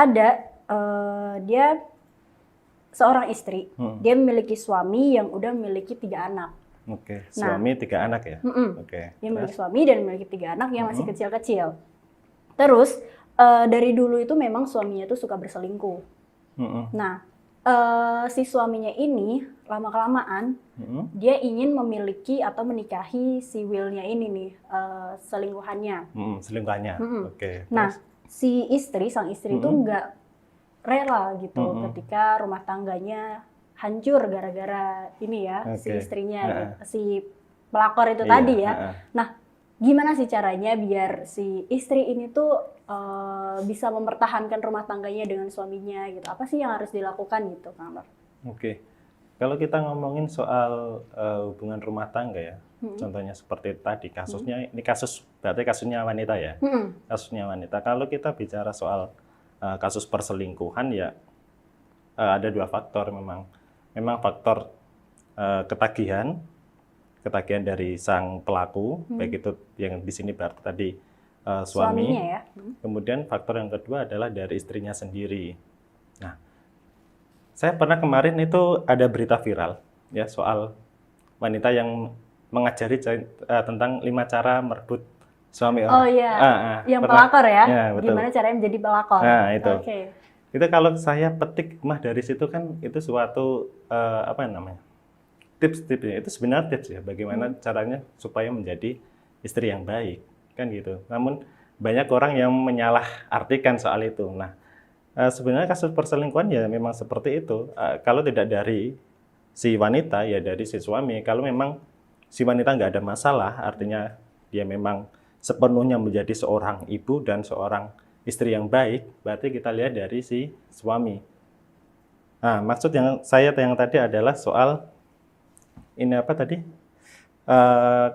ada dia seorang istri, dia memiliki suami yang udah memiliki 3 anak. Oke, suami 3 anak ya? Oke. Dia memiliki suami dan memiliki 3 anak yang masih kecil-kecil. Terus dari dulu itu memang suaminya tuh suka berselingkuh. Nah, si suaminya ini lama-kelamaan dia ingin memiliki atau menikahi si Will-nya ini nih, selingkuhannya. Selingkuhannya, oke. Nah, si istri, sang istri itu nggak rela gitu ketika rumah tangganya hancur gara-gara ini ya, si istrinya, si pelakor itu tadi ya. Nah, gimana sih caranya biar si istri ini tuh bisa mempertahankan rumah tangganya dengan suaminya gitu? Apa sih yang harus dilakukan gitu, Kang Nur? Oke, kalau kita ngomongin soal hubungan rumah tangga ya, contohnya seperti tadi kasusnya, ini berarti kasusnya wanita ya, kasusnya wanita. Kalau kita bicara soal kasus perselingkuhan ya ada 2 faktor memang faktor ketagihan dari sang pelaku, baik itu yang di sini berarti tadi suami, ya. Kemudian faktor yang kedua adalah dari istrinya sendiri. Nah, saya pernah kemarin itu ada berita viral ya soal wanita yang mengajari tentang 5 cara merebut suami orang. Oh iya, yang pelakor ya? Ya, gimana caranya menjadi pelakor? Nah itu. Itu kalau saya petik hikmah dari situ kan itu suatu tips-tipsnya itu sebenarnya tips ya bagaimana caranya supaya menjadi istri yang baik kan gitu. Namun banyak orang yang menyalahartikan soal itu. Nah sebenarnya kasus perselingkuhan ya memang seperti itu. Kalau tidak dari si wanita ya dari si suami. Kalau memang si wanita nggak ada masalah, artinya dia memang sepenuhnya menjadi seorang ibu dan seorang istri yang baik, berarti kita lihat dari si suami. Nah, maksud yang tadi adalah soal ini apa tadi?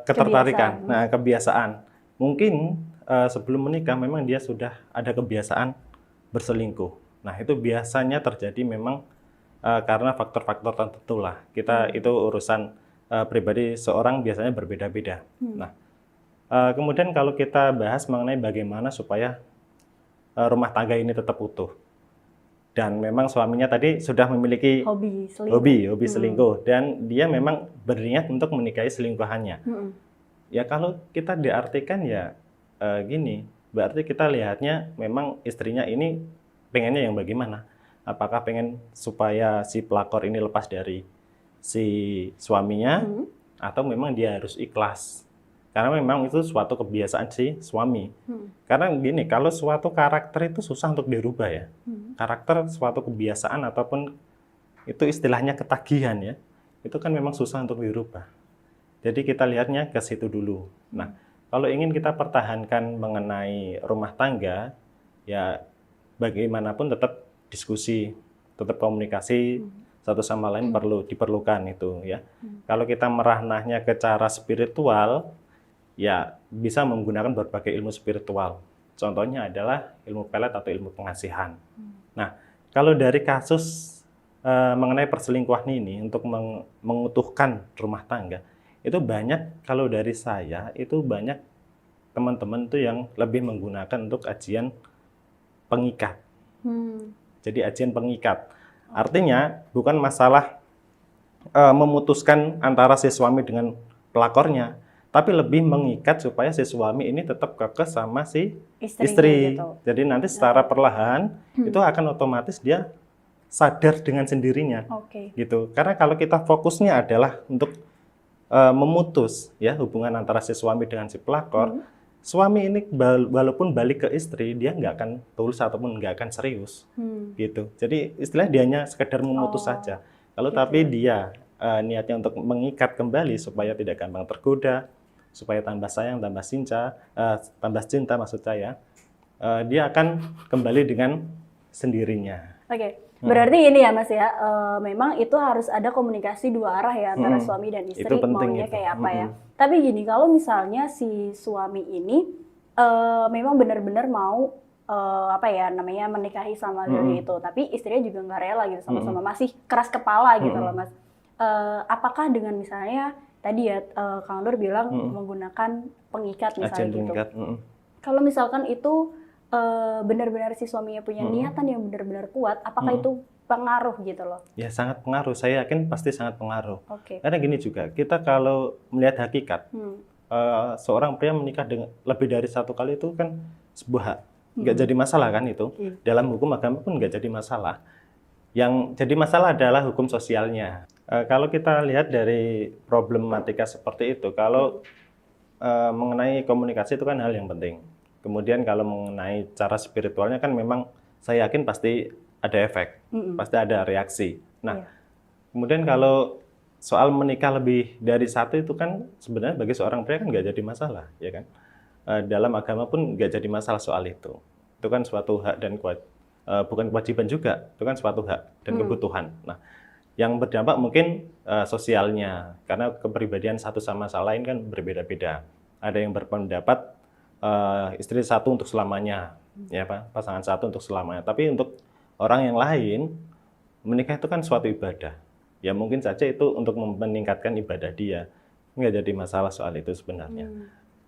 Ketertarikan. Nah, kebiasaan. Mungkin sebelum menikah memang dia sudah ada kebiasaan berselingkuh. Nah, itu biasanya terjadi memang karena faktor-faktor tertentu lah. Kita itu urusan pribadi seorang biasanya berbeda-beda. Nah, kemudian kalau kita bahas mengenai bagaimana supaya rumah tangga ini tetap utuh. Dan memang suaminya tadi sudah memiliki hobi selingkuh dan dia memang berniat untuk menikahi selingkuhannya. Ya kalau kita diartikan ya gini, berarti kita lihatnya memang istrinya ini pengennya yang bagaimana? Apakah pengen supaya si pelakor ini lepas dari si suaminya atau memang dia harus ikhlas? Karena memang itu suatu kebiasaan si suami. Karena gini, kalau suatu karakter itu susah untuk dirubah ya. Karakter suatu kebiasaan ataupun itu istilahnya ketagihan ya. Itu kan memang susah untuk dirubah. Jadi kita lihatnya ke situ dulu. Nah, kalau ingin kita pertahankan mengenai rumah tangga, ya bagaimanapun tetap diskusi, tetap komunikasi satu sama lain diperlukan itu ya. Kalau kita meranahnya ke cara spiritual, ya bisa menggunakan berbagai ilmu spiritual. Contohnya adalah ilmu pelet atau ilmu pengasihan. Nah, kalau dari kasus mengenai perselingkuhan ini untuk mengutuhkan rumah tangga, itu banyak kalau dari saya itu banyak teman-teman tuh yang lebih menggunakan untuk ajian pengikat. Jadi ajian pengikat. Artinya bukan masalah memutuskan antara si suami dengan pelakornya, tapi lebih mengikat supaya si suami ini tetap kekeh sama si istri. Gitu. Jadi nanti secara perlahan itu akan otomatis dia sadar dengan sendirinya. Gitu. Karena kalau kita fokusnya adalah untuk memutus ya hubungan antara si suami dengan si pelakor, suami ini walaupun balik ke istri dia nggak akan tulus ataupun nggak akan serius. Gitu. Jadi istilahnya dianya sekedar memutus saja. Kalau tapi dia niatnya untuk mengikat kembali supaya tidak gampang tergoda, supaya tambah sayang, tambah cinta maksud saya, dia akan kembali dengan sendirinya. Berarti ini ya Mas ya, memang itu harus ada komunikasi 2 arah ya antara suami dan istri, maunya kayak apa ya. Tapi gini, kalau misalnya si suami ini memang benar-benar mau menikahi sama Will itu, tapi istrinya juga nggak rela gitu, sama-sama masih keras kepala gitu loh Mas. Apakah dengan misalnya tadi ya Kang Nur bilang menggunakan pengikat misalnya gitu. Kalau misalkan itu benar-benar si suaminya punya niatan yang benar-benar kuat, apakah itu pengaruh gitu loh? Ya sangat pengaruh, saya yakin pasti sangat pengaruh. Oke. Karena gini juga, kita kalau melihat hakikat, seorang pria menikah dengan lebih dari satu kali itu kan sebuah hak. Nggak jadi masalah kan itu. Dalam hukum agama pun nggak jadi masalah. Yang jadi masalah adalah hukum sosialnya. Kalau kita lihat dari problematika seperti itu, kalau mengenai komunikasi itu kan hal yang penting. Kemudian kalau mengenai cara spiritualnya kan memang saya yakin pasti ada efek, pasti ada reaksi. Nah, kemudian kalau soal menikah lebih dari satu itu kan sebenarnya bagi seorang pria kan nggak jadi masalah, ya kan? Dalam agama pun nggak jadi masalah soal itu. Itu kan suatu hak dan bukan kewajiban juga, itu kan suatu hak dan kebutuhan. Nah, yang berdampak mungkin sosialnya, karena kepribadian satu sama lain kan berbeda-beda. Ada yang berpendapat istri satu untuk selamanya, ya Pak, pasangan satu untuk selamanya. Tapi untuk orang yang lain, menikah itu kan suatu ibadah. Ya mungkin saja itu untuk meningkatkan ibadah dia. Nggak jadi masalah soal itu sebenarnya.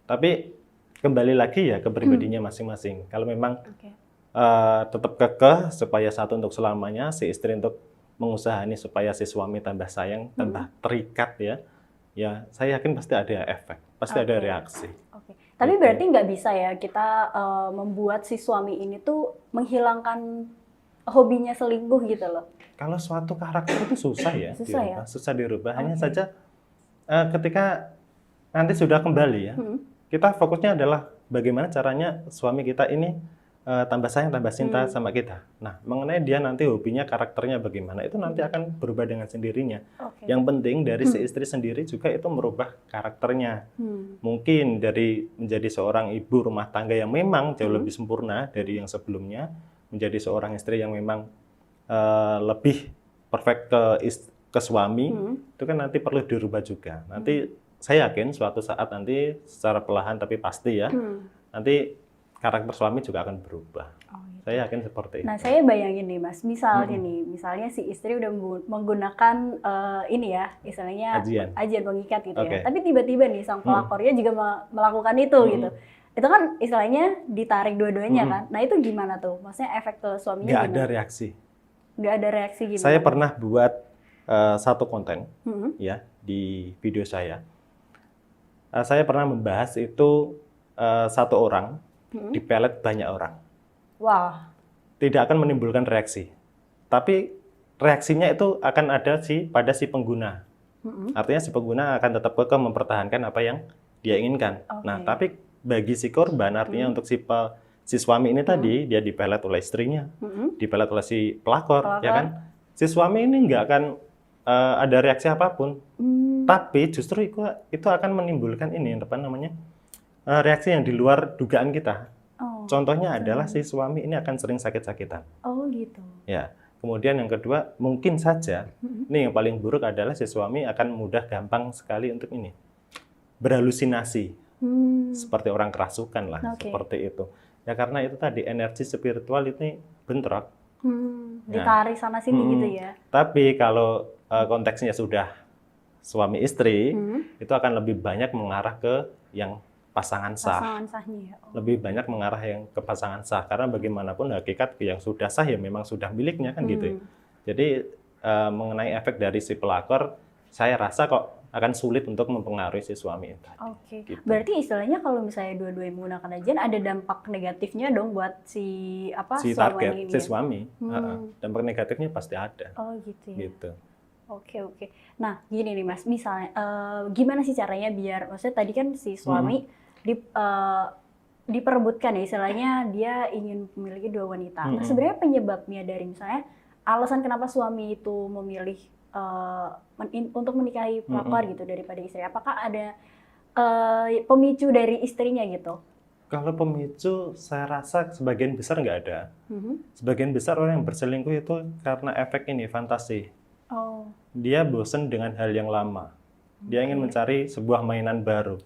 Tapi kembali lagi ya ke pribadinya masing-masing. Kalau memang tetap kekeh supaya satu untuk selamanya, si istri untuk mengusahani supaya si suami tambah sayang, tambah terikat ya saya yakin pasti ada efek, pasti ada reaksi. Tapi berarti nggak bisa ya kita membuat si suami ini tuh menghilangkan hobinya selingkuh gitu loh. Kalau suatu karakter itu susah ya, susah dirubah. Hanya saja ketika nanti sudah kembali ya, kita fokusnya adalah bagaimana caranya suami kita ini tambah sayang, tambah cinta sama kita. Nah, mengenai dia nanti hobinya, karakternya bagaimana, itu nanti akan berubah dengan sendirinya. Yang penting dari si istri sendiri juga itu merubah karakternya. Mungkin dari menjadi seorang ibu rumah tangga yang memang jauh lebih sempurna dari yang sebelumnya, menjadi seorang istri yang memang lebih perfect ke suami, itu kan nanti perlu dirubah juga. Nanti saya yakin suatu saat nanti secara perlahan tapi pasti ya, nanti karakter suami juga akan berubah. Saya yakin seperti itu. Nah, saya bayangin nih Mas, misalnya si istri udah menggunakan ini ya, istilahnya ajian pengikat gitu ya. Tapi tiba-tiba nih sang pelakornya juga melakukan itu gitu. Itu kan istilahnya ditarik dua-duanya kan. Nah, itu gimana tuh? Maksudnya efek ke suaminya gimana? Nggak ada reaksi gimana? Saya pernah buat satu konten ya di video saya. Saya pernah membahas itu satu orang dipelet banyak orang. Wah. Tidak akan menimbulkan reaksi. Tapi reaksinya itu akan ada pada si pengguna. Artinya si pengguna akan tetap kekeh mempertahankan apa yang dia inginkan. Nah, tapi bagi si korban, artinya untuk si suami ini tadi, dia dipelet oleh istrinya, dipelet oleh si pelakor, ya kan? Si suami ini nggak akan ada reaksi apapun. Tapi justru itu akan menimbulkan ini, apa namanya? Reaksi yang di luar dugaan kita. Contohnya adalah si suami ini akan sering sakit-sakitan. Oh gitu. Ya. Kemudian yang kedua, mungkin saja ini yang paling buruk adalah si suami akan gampang sekali untuk ini berhalusinasi, seperti orang kerasukan lah, seperti itu. Ya karena itu tadi energi spiritual ini bentrok. Ditarik sana sini gitu ya. Tapi kalau konteksnya sudah suami istri, itu akan lebih banyak mengarah ke yang pasangan sah. Lebih banyak mengarah yang ke pasangan sah, karena bagaimanapun hakikat yang sudah sah ya memang sudah miliknya kan gitu. Jadi mengenai efek dari si pelakor, saya rasa kok akan sulit untuk mempengaruhi si suami itu. Gitu. Berarti istilahnya kalau misalnya dua-duanya menggunakan ajian, ada dampak negatifnya dong buat si target, ini, si suami. Dampak negatifnya pasti ada. Oh gitu ya. Gitu. Oke. Nah, gini nih Mas, misalnya gimana sih caranya biar, maksudnya tadi kan si suami diperebutkan ya, istilahnya dia ingin memiliki dua wanita. Nah, sebenarnya penyebabnya dari misalnya alasan kenapa suami itu memilih untuk menikahi pelakor gitu daripada istri. Apakah ada pemicu dari istrinya gitu? Kalau pemicu, saya rasa sebagian besar nggak ada. Sebagian besar orang yang berselingkuh itu karena efek ini, fantasi. Dia bosan dengan hal yang lama. Dia ingin mencari sebuah mainan baru.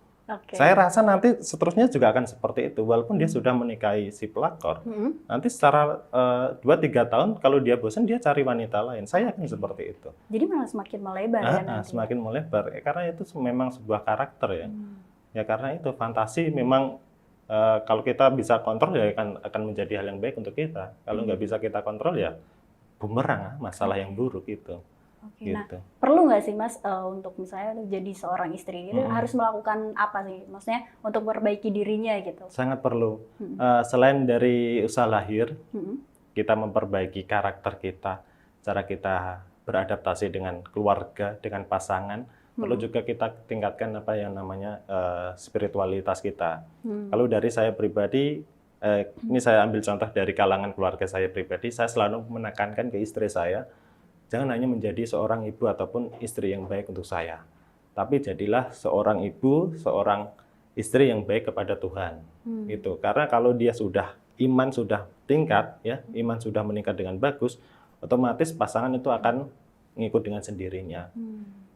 Saya rasa nanti seterusnya juga akan seperti itu. Walaupun dia sudah menikahi si pelakor, nanti secara 2-3 tahun kalau dia bosan dia cari wanita lain. Saya yakin seperti itu. Jadi malah semakin melebar ya nanti. Semakin melebar, karena itu memang sebuah karakter ya. Ya karena itu fantasi memang Kalau kita bisa kontrol ya akan menjadi hal yang baik untuk kita. Kalau nggak bisa kita kontrol ya bumerang, masalah yang buruk itu. Oke, Gitu. nah perlu nggak sih Mas untuk misalnya jadi seorang istri itu harus melakukan apa sih? Maksudnya untuk memperbaiki dirinya gitu. Sangat perlu. Selain dari usaha lahir, kita memperbaiki karakter kita, cara kita beradaptasi dengan keluarga, dengan pasangan, perlu juga kita tingkatkan apa yang namanya spiritualitas kita. Kalau dari saya pribadi, ini saya ambil contoh dari kalangan keluarga saya pribadi, saya selalu menekankan ke istri saya, jangan hanya menjadi seorang ibu ataupun istri yang baik untuk saya, tapi jadilah seorang ibu, seorang istri yang baik kepada Tuhan. Gitu. Karena kalau dia iman sudah tingkat, ya, iman sudah meningkat dengan bagus, otomatis pasangan itu akan ngikut dengan sendirinya.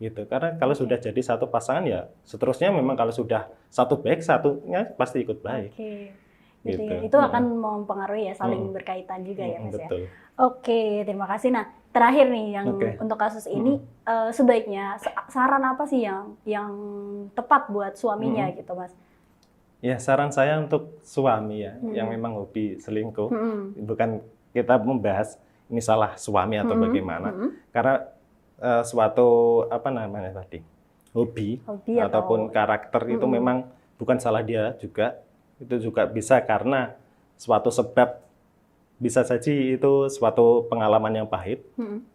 Gitu. Karena kalau sudah jadi satu pasangan ya, seterusnya memang kalau sudah satu baik, satunya pasti ikut baik. Gitu ya. Itu akan mempengaruhi ya, saling berkaitan juga ya Mas betul. ya. Oke, terima kasih. Nah, terakhir nih yang untuk kasus ini sebaiknya saran apa sih yang tepat buat suaminya gitu Mas? Ya, saran saya untuk suami ya yang memang hobi selingkuh, bukan kita membahas ini salah suami atau bagaimana, karena suatu apa namanya tadi hobi ataupun karakter itu memang bukan salah dia juga. Itu juga bisa karena suatu sebab, bisa saja itu suatu pengalaman yang pahit.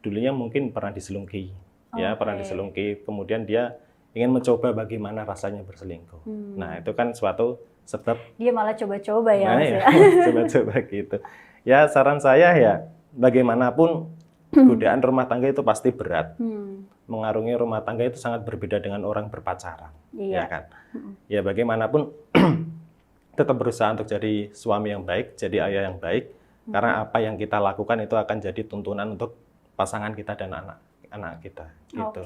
Dulunya mungkin pernah diselingkuhi, ya pernah diselingkuhi. Kemudian dia ingin mencoba bagaimana rasanya berselingkuh. Nah itu kan suatu sebab. Dia malah coba-coba ya, Mas ya. Coba-coba gitu. Ya saran saya ya bagaimanapun godaan rumah tangga itu pasti berat. Mengarungi rumah tangga itu sangat berbeda dengan orang berpacaran, ya kan. Ya bagaimanapun tetap berusaha untuk jadi suami yang baik, jadi ayah yang baik, karena apa yang kita lakukan itu akan jadi tuntunan untuk pasangan kita dan anak-anak kita. Gitu.